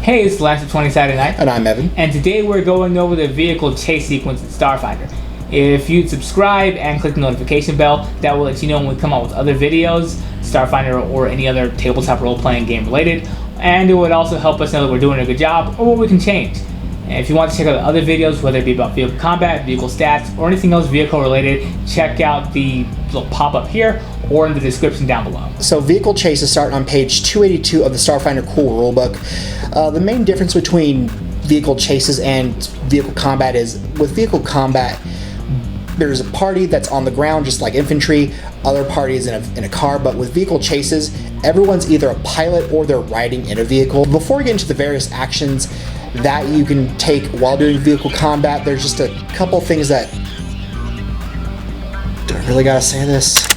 Hey, it's Lance of 20 Saturday Night. And I'm Evan. And today we're going over the vehicle chase sequence in Starfinder. If you'd subscribe and click the notification bell, that will let you know when we come out with other videos, Starfinder or any other tabletop role-playing game related. And it would also help us know that we're doing a good job or what we can change. And if you want to check out other videos, whether it be about vehicle combat, vehicle stats, or anything else vehicle related, check out the little pop-up here or in the description down below. So vehicle chases start on page 282 of the Starfinder Cool Rulebook. The main difference between vehicle chases and vehicle combat is with vehicle combat, there's a party that's on the ground just like infantry, other parties in a car, but with vehicle chases, everyone's either a pilot or they're riding in a vehicle. Before we get into the various actions that you can take while doing vehicle combat, there's just a couple things that... Do I really gotta say this?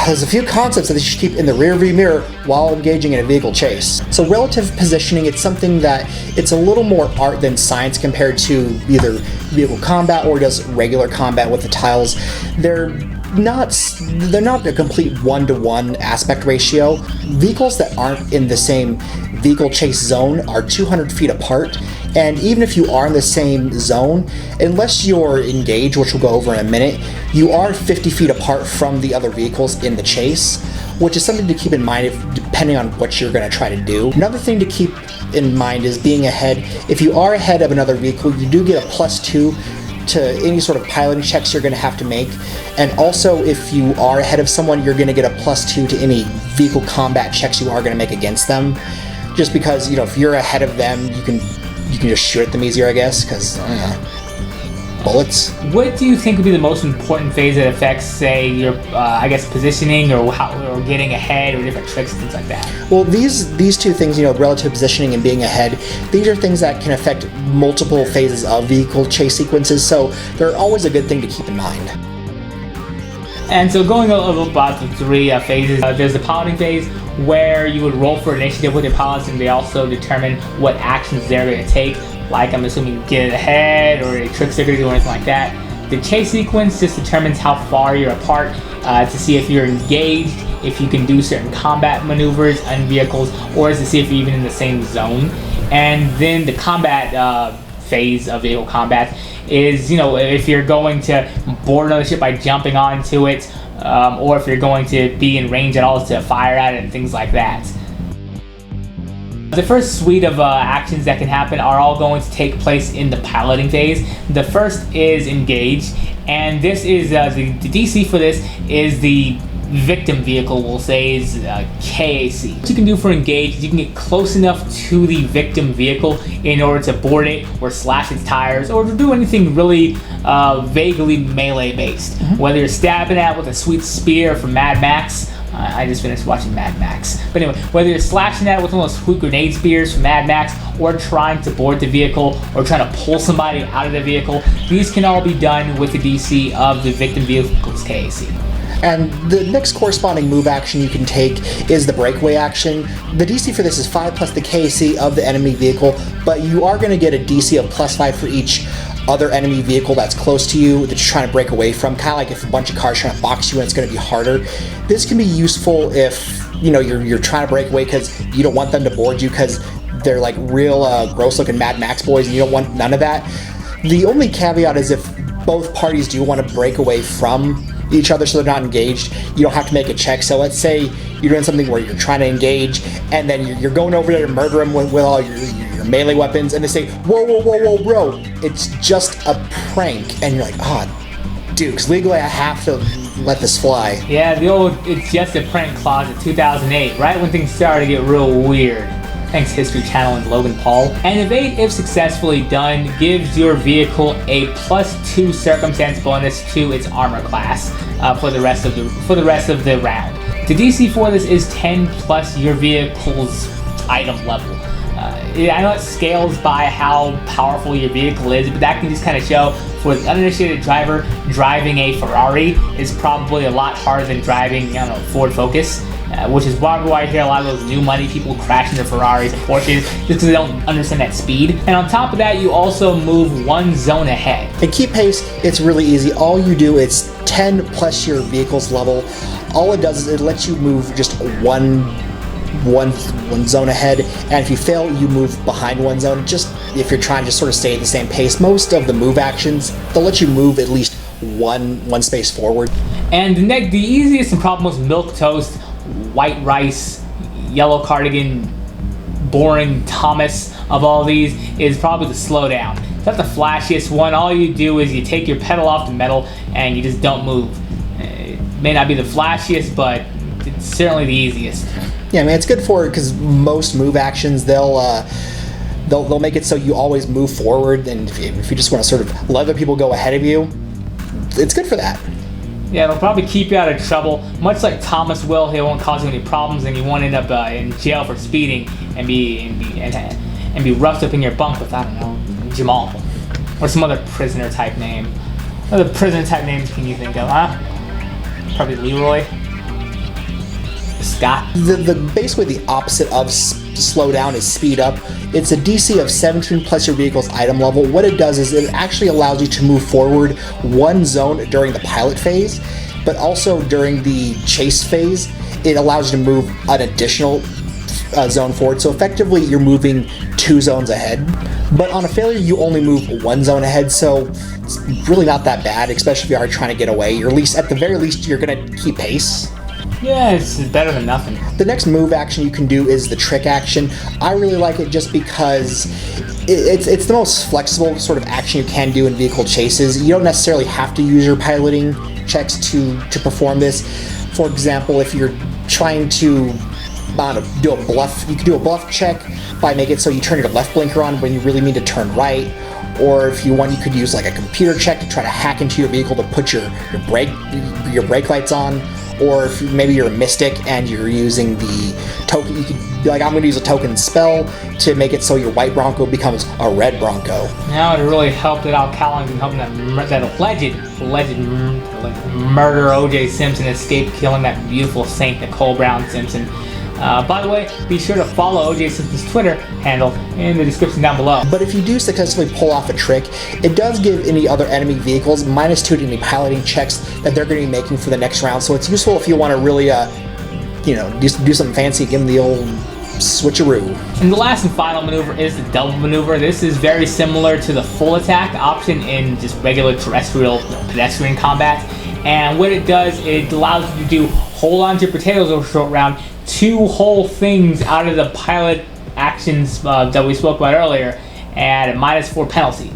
There's a few concepts that you should keep in the rearview mirror while engaging in a vehicle chase. So relative positioning, it's something that it's a little more art than science compared to either vehicle combat or just regular combat with the tiles. They're not a complete one-to-one aspect ratio. Vehicles that aren't in the same vehicle chase zone are 200 feet apart, and even if you are in the same zone, unless you're engaged, which we'll go over in a minute, you are 50 feet apart from the other vehicles in the chase, which is something to keep in mind depending on what you're going to try to do. Another thing to keep in mind is being ahead. If you are ahead of another vehicle, you do get a +2 to any sort of piloting checks you're going to have to make, and also if you are ahead of someone, you're going to get a +2 to any vehicle combat checks you are going to make against them, just because, you know, if you're ahead of them, you can just shoot at them easier, I guess, because bullets. What do you think would be the most important phase that affects, say, your I guess positioning or getting ahead or different tricks and things like that? Well, these two things, you know, relative positioning and being ahead, these are things that can affect multiple phases of vehicle chase sequences, so they're always a good thing to keep in mind. And so going over about the three phases, there's the piloting phase where you would roll for initiative with your pilots, and they also determine what actions they're going to take, like I'm assuming get ahead or any tricks they're going to do or anything like that. The chase sequence just determines how far you're apart to see if you're engaged, if you can do certain combat maneuvers on vehicles, or to see if you're even in the same zone. And then the combat phase of vehicle combat is, you know, if you're going to board another ship by jumping onto it, or if you're going to be in range at all to fire at it and things like that. The first suite of actions that can happen are all going to take place in the piloting phase. The first is engage, and this is the DC for this is the victim vehicle, we'll say, is KAC. What you can do for engage is you can get close enough to the victim vehicle in order to board it or slash its tires or to do anything really vaguely melee based. Whether you're stabbing at it with a sweet spear from Mad Max, I just finished watching Mad Max. But anyway, whether you're slashing at it with one of those sweet grenade spears from Mad Max or trying to board the vehicle or trying to pull somebody out of the vehicle, these can all be done with the DC of the victim vehicle's KAC. And the next corresponding move action you can take is the breakaway action. The DC for this is 5 plus the KAC of the enemy vehicle, but you are going to get a DC of +5 for each other enemy vehicle that's close to you that you're trying to break away from, kind of like if a bunch of cars trying to box you and it's going to be harder. This can be useful if, you know, you're trying to break away because you don't want them to board you because they're like real gross looking Mad Max boys and you don't want none of that. The only caveat is if both parties do want to break away from each other so they're not engaged, you don't have to make a check. So let's say you're doing something where you're trying to engage and then you're going over there to murder them with all your melee weapons, and they say, whoa, bro, it's just a prank. And you're like, dude, because legally I have to let this fly. Yeah, the old "it's just a prank" clause of 2008, right when things started to get real weird. Thanks History Channel and Logan Paul. And evade, if successfully done, gives your vehicle a +2 circumstance bonus to its armor class for the rest of the round. The DC for this is 10 plus your vehicle's item level. I know it scales by how powerful your vehicle is, but that can just kind of show for the uninitiated driver, driving a Ferrari is probably a lot harder than driving, I don't know, Ford Focus. Which is why I hear a lot of those new money people crashing their Ferraris and Porsches just because they don't understand that speed. And on top of that, you also move one zone ahead. And keep pace, it's really easy. All you do is 10 plus your vehicle's level. All it does is it lets you move just one one zone ahead, and if you fail, you move behind one zone. Just if you're trying to sort of stay at the same pace, most of the move actions, they'll let you move at least one space forward. And the easiest and probably most milquetoast, white rice, yellow cardigan, boring Thomas of all these is probably the slowdown. It's not the flashiest one. All you do is you take your pedal off the metal and you just don't move. It may not be the flashiest, but it's certainly the easiest. Yeah, man, it's good for it because most move actions they'll make it so you always move forward, and if you just want to sort of let other people go ahead of you, it's good for that. Yeah, it'll probably keep you out of trouble. Much like Thomas will, he won't cause you any problems, and you won't end up in jail for speeding and be roughed up in your bunk with, I don't know, Jamal or some other prisoner type name. What other prisoner type names can you think of, huh? Probably Leroy. Scott. Basically the opposite of slow down is speed up. It's a DC of 17 plus your vehicle's item level. What it does is it actually allows you to move forward one zone during the pilot phase, but also during the chase phase, it allows you to move an additional zone forward. So effectively, you're moving 2 zones ahead. But on a failure, you only move 1 zone ahead, so it's really not that bad, especially if you are trying to get away. Or at the very least, you're going to keep pace. Yeah, it's better than nothing. The next move action you can do is the trick action. I really like it just because it's the most flexible sort of action you can do in vehicle chases. You don't necessarily have to use your piloting checks to perform this. For example, if you're trying to do a bluff, you can do a bluff check by making it so you turn your left blinker on when you really mean to turn right. Or if you want, you could use like a computer check to try to hack into your vehicle to put your brake lights on. Or if maybe you're a mystic and you're using the token, you could be like, I'm going to use a token spell to make it so your white Bronco becomes a red Bronco. Now it really helped that Al Callins and helping that alleged murderer O.J. Simpson escape killing that beautiful Saint Nicole Brown Simpson. By the way, be sure to follow O.J. Simpson's Twitter handle in the description down below. But if you do successfully pull off a trick, it does give any other enemy vehicles -2 to any piloting checks that they're going to be making for the next round. So it's useful if you want to really, do something fancy, give them the old switcheroo. And the last and final maneuver is the double maneuver. This is very similar to the full attack option in just regular terrestrial pedestrian combat. And what it does, it allows you to do hold on to your potatoes over a short round, 2 whole things out of the pilot actions that we spoke about earlier at a -4 penalty.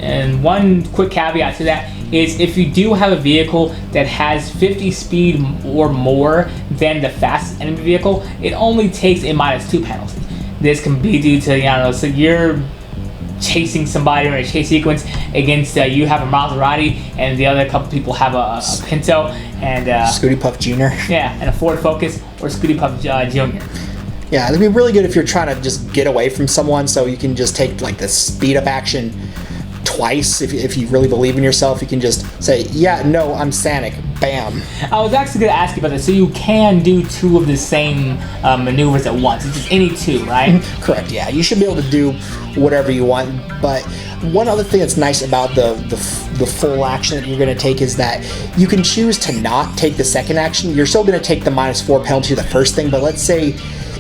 And one quick caveat to that is if you do have a vehicle that has 50 speed or more than the fastest enemy vehicle, it only takes a -2 penalty. This can be due to, so you're chasing somebody in a chase sequence against you have a Maserati and the other couple people have a Pinto and Scooty Puff Jr. Yeah, and a Ford Focus or Scooty Puff Jr. Yeah, it'd be really good if you're trying to just get away from someone, so you can just take like the speed up action twice. If you really believe in yourself, you can just say, yeah, no, I'm Sonic, bam. I was actually going to ask you about this. So you can do 2 of the same maneuvers at once. It's just any 2, right? Correct, yeah. You should be able to do whatever you want. But one other thing that's nice about the full action that you're going to take is that you can choose to not take the second action. You're still going to take the -4 penalty to the first thing, but let's say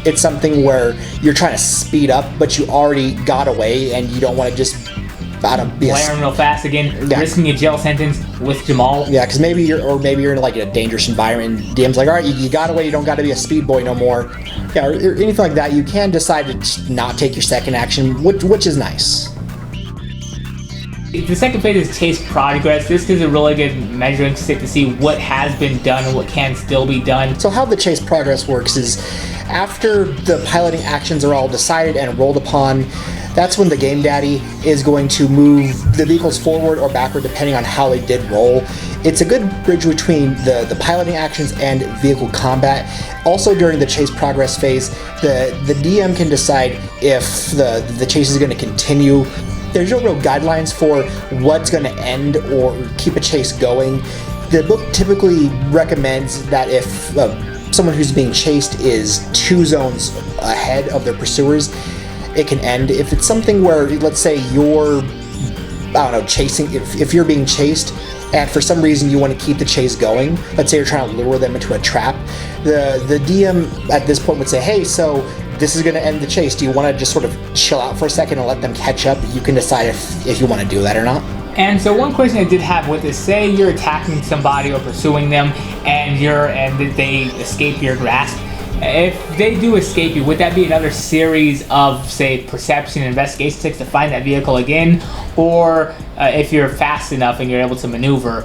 it's something where you're trying to speed up, but you already got away and you don't want to just blaring real fast again, yeah. Risking a jail sentence with Jamal. Yeah, because maybe you're in like a dangerous environment. And DM's like, all right, you got away. You don't got to be a speed boy no more. Yeah, or anything like that. You can decide to just not take your second action, which is nice. The second phase is chase progress. This is a really good measuring stick to see what has been done and what can still be done. So how the chase progress works is after the piloting actions are all decided and rolled upon, that's when the Game Daddy is going to move the vehicles forward or backward depending on how they did roll. It's a good bridge between the piloting actions and vehicle combat. Also during the chase progress phase, the DM can decide if the chase is going to continue. There's no real guidelines for what's going to end or keep a chase going. The book typically recommends that if someone who's being chased is 2 zones ahead of their pursuers, it can end. If it's something where, let's say you're, chasing, if you're being chased and for some reason you want to keep the chase going, let's say you're trying to lure them into a trap, the DM at this point would say, hey, so this is going to end the chase. Do you want to just sort of chill out for a second and let them catch up? You can decide if you want to do that or not. And so one question I did have with this, say you're attacking somebody or pursuing them and they escape your grasp. If they do escape you, would that be another series of, say, perception and investigation checks to find that vehicle again? Or if you're fast enough and you're able to maneuver,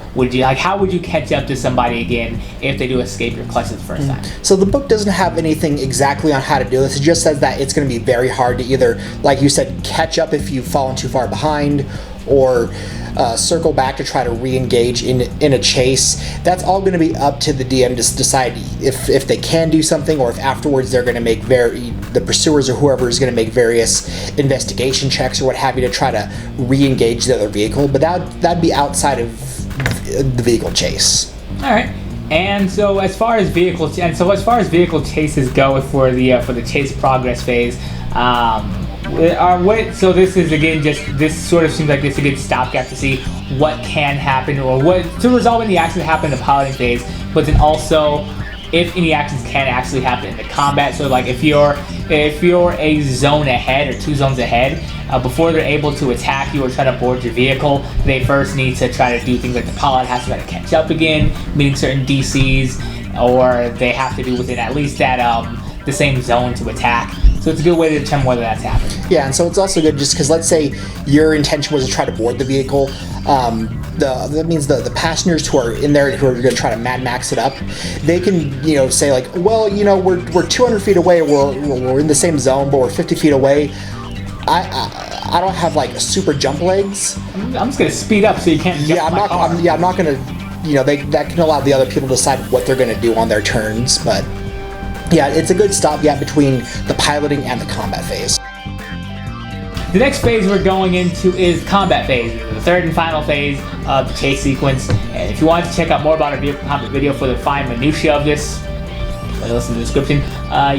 how would you catch up to somebody again if they do escape your clutches the first time? So the book doesn't have anything exactly on how to do this. It just says that it's going to be very hard to either, like you said, catch up if you've fallen too far behind, or circle back to try to re-engage in a chase. That's all going to be up to the DM to decide if they can do something, or if afterwards they're going to make the pursuers or whoever is going to make various investigation checks or what have you to try to re-engage the other vehicle. But that'd be outside of the vehicle chase. All right. And so as far as vehicle chases go for the chase progress phase, so this is again this sort of seems like it's a good stopgap to see what can happen or what to resolve any actions that happen in the piloting phase, but then also if any actions can actually happen in the combat. So like if you're a zone ahead or 2 zones ahead, before they're able to attack you or try to board your vehicle, they first need to try to do things like the pilot has to try to catch up again, meeting certain DCs, or they have to be within at least that the same zone to attack. So it's a good way to determine whether that's happening. Yeah, and so it's also good just because let's say your intention was to try to board the vehicle. That means the passengers who are in there who are going to try to Mad Max it up, they can say like, well, we're 200 feet away, we're in the same zone, but we're 50 feet away. I don't have like super jump legs. I'm just going to speed up so you can't jump I'm not going to. That can allow the other people to decide what they're going to do on their turns, but. Yeah, it's a good stopgap between the piloting and the combat phase. The next phase we're going into is combat phase, the third and final phase of the chase sequence. And if you want to check out more about our vehicle combat video for the fine minutiae of this, listen to the description.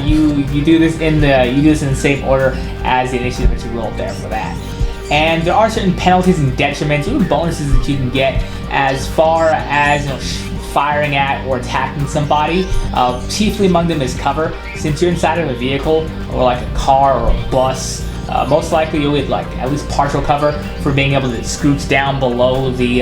You do this in the same order as the initiative that you rolled there for that. And there are certain penalties and detriments, even bonuses that you can get as far as firing at or attacking somebody. Chiefly among them is cover. Since you're inside of a vehicle or like a car or a bus, most likely you'll get like at least partial cover for being able to scooch down below the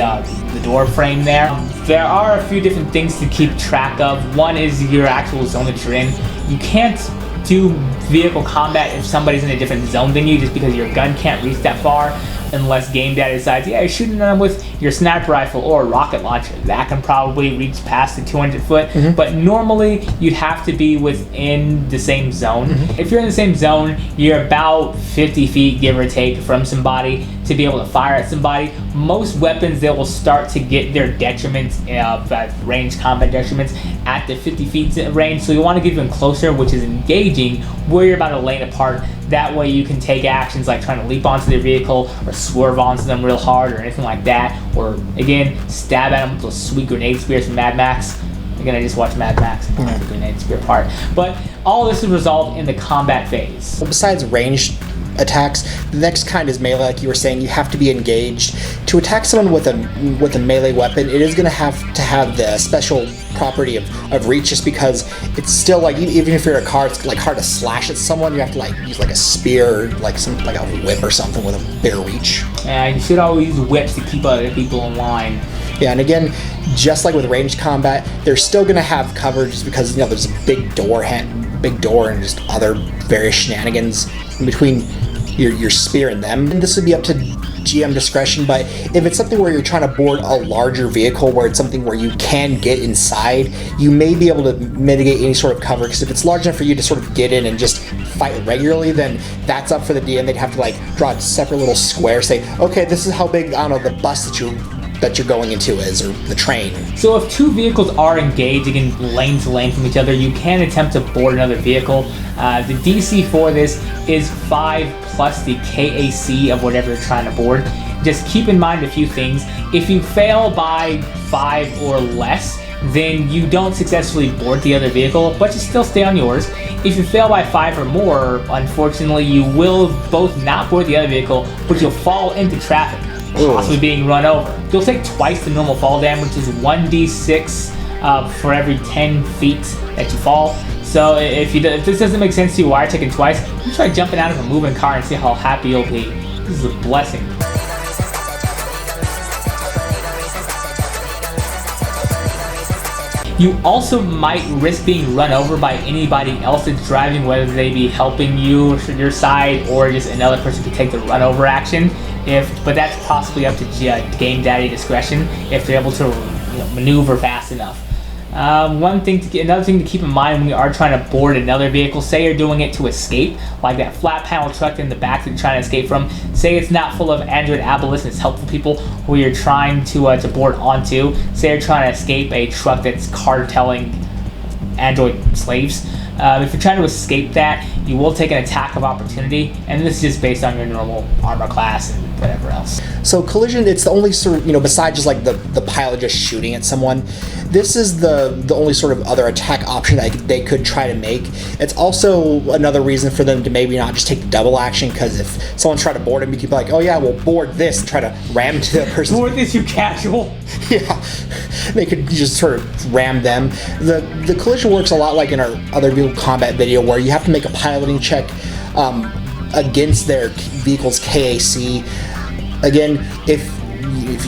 door frame there. There are a few different things to keep track of. One is your actual zone that you're in. You can't do vehicle combat if somebody's in a different zone than you, just because your gun can't reach that far, unless game data decides, yeah, you're shooting them with your sniper rifle or rocket launcher. That can probably reach past the 200 foot, but normally you'd have to be within the same zone. If you're in the same zone, you're about 50 feet, give or take, from somebody to be able to fire at somebody. Most weapons, they will start to get their detriments, range combat detriments, at the 50 feet range, so you want to get even closer, which is engaging, where you're about to lane apart. That way you can take actions like trying to leap onto their vehicle or swerve onto them real hard or anything like that, or again, stab at them with those sweet grenade spears from Mad Max. Again, I just watched Mad Max and the grenade spear part. But all this is resolved in the combat phase. Well, besides ranged attacks, the next kind is melee. Like you were saying, you have to be engaged. To attack someone with a melee weapon, it is going to have the special property of reach, just because it's still like, even if you're in a car, it's like hard to slash at someone. You have to like use like a spear, or like a whip or something with a bigger reach. Yeah, you should always use whips to keep other people in line. Yeah, and again, just like with ranged combat, they're still going to have cover just because there's a big door and just other various shenanigans in between your spear and them. And this would be up to GM discretion, but if it's something where you're trying to board a larger vehicle, where it's something where you can get inside, you may be able to mitigate any sort of cover, because if it's large enough for you to sort of get in and just fight regularly, then that's up for the DM. They'd have to like draw a separate little square, say, okay, this is how big, I don't know, the bus that you're going into is, or the train. So if 2 vehicles are engaged, again, lane to lane from each other, you can attempt to board another vehicle. The DC for this is 5 plus the KAC of whatever you're trying to board. Just keep in mind a few things. If you fail by 5 or less, then you don't successfully board the other vehicle, but you still stay on yours. If you fail by 5 or more, unfortunately, you will both not board the other vehicle, but you'll fall into traffic, possibly being run over. You'll take twice the normal fall damage, which is 1d6 for every 10 feet that you fall. So if this doesn't make sense to you, why are taking twice? You try jumping out of a moving car and see how happy you'll be. This is a blessing. You also might risk being run over by anybody else that's driving, whether they be helping you or your side, or just another person could take the run over action. But that's possibly up to game daddy discretion if they're able to maneuver fast enough. Another thing to keep in mind when you are trying to board another vehicle, say you're doing it to escape, like that flat panel truck in the back that you're trying to escape from. Say it's not full of Android abolitionists, helpful people who you're trying to board onto. Say you're trying to escape a truck that's cartelling Android slaves. If you're trying to escape that, you will take an attack of opportunity, and this is just based on your normal armor class and whatever else. So collision, it's the only sort of, besides just like the pilot just shooting at someone, this is the only sort of other attack option that they could try to make. It's also another reason for them to maybe not just take the double action, because if someone's trying to board him, you could be like, oh yeah, we'll board this and try to ram to the person. Board this, you casual. Yeah, they could just sort of ram them. The collision works a lot like in our other vehicle combat video, where you have to make a piloting check against their vehicle's KAC. Again, if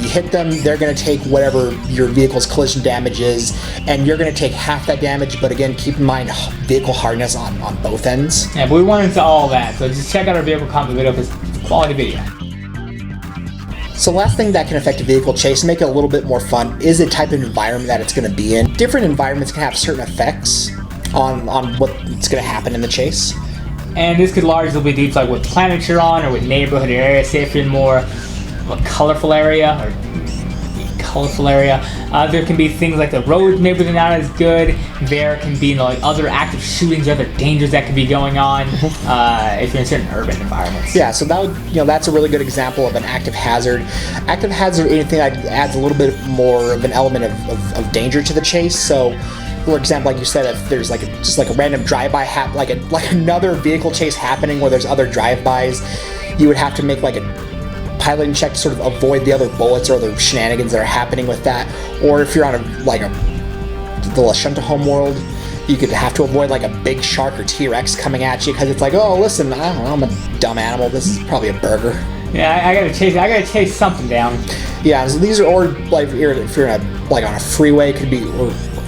you hit them, they're going to take whatever your vehicle's collision damage is, and you're going to take half that damage. But again, keep in mind vehicle hardness on both ends. Yeah, but we went into all that, so just check out our vehicle combat video because it's a quality video. So last thing that can affect a vehicle chase and make it a little bit more fun is the type of environment that it's going to be in. Different environments can have certain effects on what's going to happen in the chase. And this could largely be due to like what planet you're on or what neighborhood or area. Say if you're in more of a colorful area, there can be things like the roads maybe they're not as good. There can be other active shootings, other dangers that could be going on if you're in certain urban environments. Yeah, so that's a really good example of an active hazard. Active hazard, anything that adds a little bit more of an element of danger to the chase. So, for example, like you said, if there's just a random drive-by like another vehicle chase happening where there's other drive-bys, you would have to make a piloting check to sort of avoid the other bullets or other shenanigans that are happening with that. Or if you're on the Lashunta homeworld, you could have to avoid a big shark or T-Rex coming at you because it's like, oh, listen, I don't know, I'm a dumb animal. This is probably a burger. Yeah, I gotta chase something down. Yeah, so these are, or if you're in on a freeway, it could be.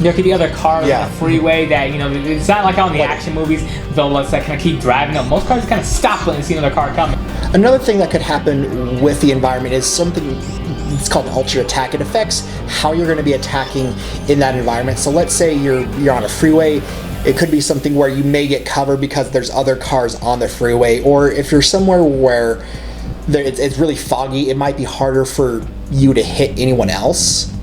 There could be other cars on the freeway that, it's not like on the action movies, they'll kind of keep driving. No, most cars kind of stop when they see another car coming. Another thing that could happen with the environment is something it's called an altered attack. It affects how you're going to be attacking in that environment. So let's say you're on a freeway. It could be something where you may get cover because there's other cars on the freeway, or if you're somewhere where it's really foggy, it might be harder for you to hit anyone else.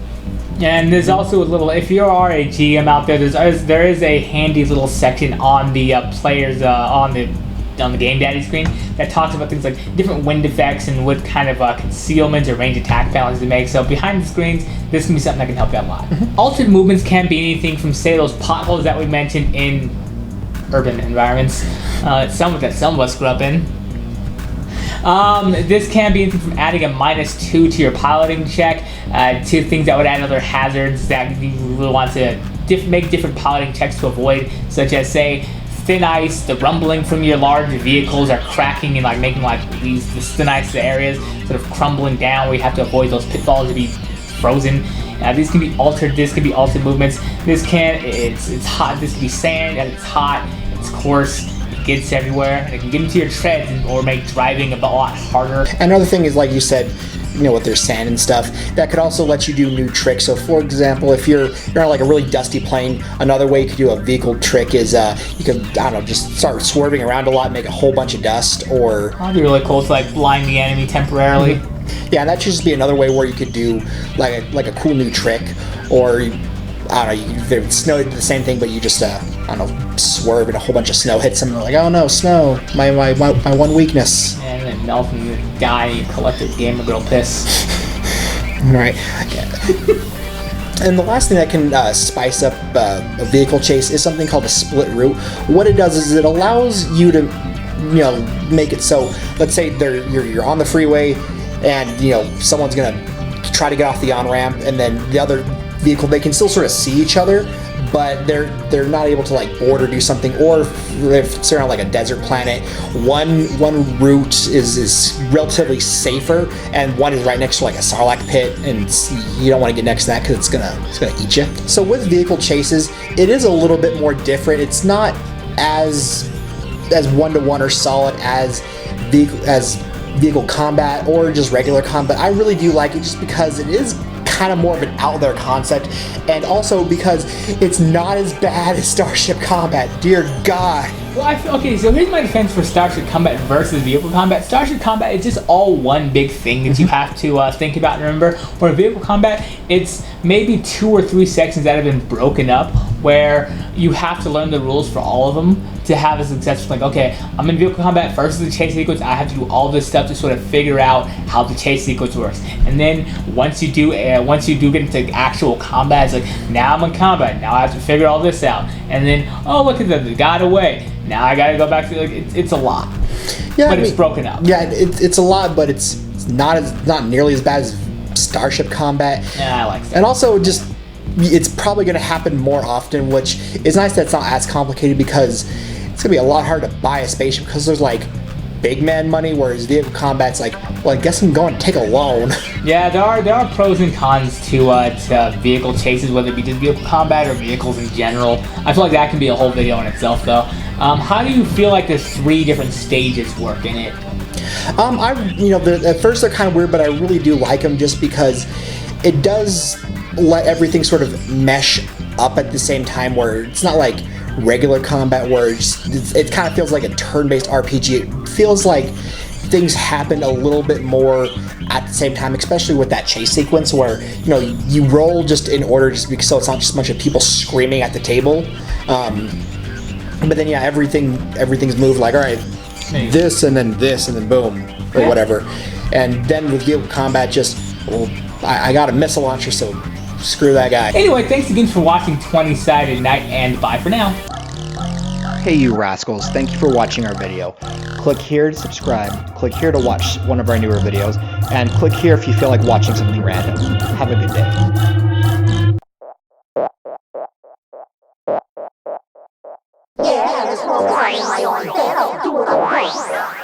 And there's also if you are a GM out there, there is a handy little section on the players on the Game Daddy screen that talks about things like different wind effects and what kind of concealment or range attack balance to make. So behind the screens, this can be something that can help you out a lot. Mm-hmm. Altered movements can be anything from, say, those potholes that we mentioned in urban environments, some of us grew up in. This can be anything from adding a -2 to your piloting check, to things that would add other hazards that you really want to make different piloting checks to avoid, such as, say, thin ice. The rumbling from your large vehicles are cracking and making these thin ice areas sort of crumbling down, where you have to avoid those pitfalls to be frozen. These can be altered. This could be altered movements. It's hot. This could be sand, and it's hot. It's coarse. Gets everywhere, and it can get into your treads or make driving a lot harder. Another thing is, like you said, with their sand and stuff, that could also let you do new tricks. So, for example, if you're on a really dusty plane, another way you could do a vehicle trick is you could, just start swerving around a lot, and make a whole bunch of dust, or that'd be really cool to blind the enemy temporarily. Mm-hmm. Yeah, that should just be another way where you could do a cool new trick, or if it snowed, the same thing, but you just swerve and a whole bunch of snow hits them. And they're like, oh no, snow, my one weakness. And then melt and you die. You collect the Gamer Girl piss. Right. And the last thing that can spice up a vehicle chase is something called a split route. What it does is it allows you to, make it so. Let's say you're on the freeway, and someone's gonna try to get off the on ramp, and then the other vehicle, they can still sort of see each other, but they're not able to like board or do something. Or if they're on like a desert planet, one route is relatively safer, and one is right next to like a sarlacc pit, and you don't want to get next to that because it's gonna eat you. So with vehicle chases, it is a little bit more different. It's not as one-to-one or solid as vehicle combat or just regular combat. I really do like it just because it is kind of more of an out there concept, and also because it's not as bad as Starship Combat. Dear God. Well, okay, so here's my defense for Starship Combat versus Vehicle Combat. Starship Combat is just all one big thing that you have to think about and remember. Where Vehicle Combat, it's maybe 2 or 3 sections that have been broken up where you have to learn the rules for all of them to have a successful, like, okay, I'm in Vehicle Combat versus the chase sequence, I have to do all this stuff to sort of figure out how the chase sequence works. And then once you do get into actual combat, it's like, now I'm in combat, now I have to figure all this out. And then, oh, look at that, they got away. Now I gotta go back to, like, it's a lot. Yeah, but it's broken up. Yeah, it's a lot, but it's not nearly as bad as Starship Combat. Yeah, I like that. And also, just it's probably going to happen more often, which is nice that it's not as complicated, because it's going to be a lot harder to buy a spaceship because there's like big man money, whereas Vehicle Combat's like, well, I guess I'm going to take a loan. Yeah, there are pros and cons to vehicle chases, whether it be just Vehicle Combat or vehicles in general. I feel like that can be a whole video in itself, though. How do you feel like the 3 different stages work in it? At first they're kind of weird, but I really do like them just because it does let everything sort of mesh up at the same time, where it's not like regular combat where it kind of feels like a turn-based RPG. It feels like things happen a little bit more at the same time, especially with that chase sequence where, you roll just in order, just because, so it's not just a bunch of people screaming at the table. But then, yeah, everything's moved like, all right, this and then boom, or whatever. And then with Vehicle Combat, I got a missile launcher, so screw that guy. Anyway, thanks again for watching 20-Sided Night, and bye for now. Hey you rascals, thank you for watching our video. Click here to subscribe, click here to watch one of our newer videos, and click here if you feel like watching something random. Have a good day. Yeah, this whole time my own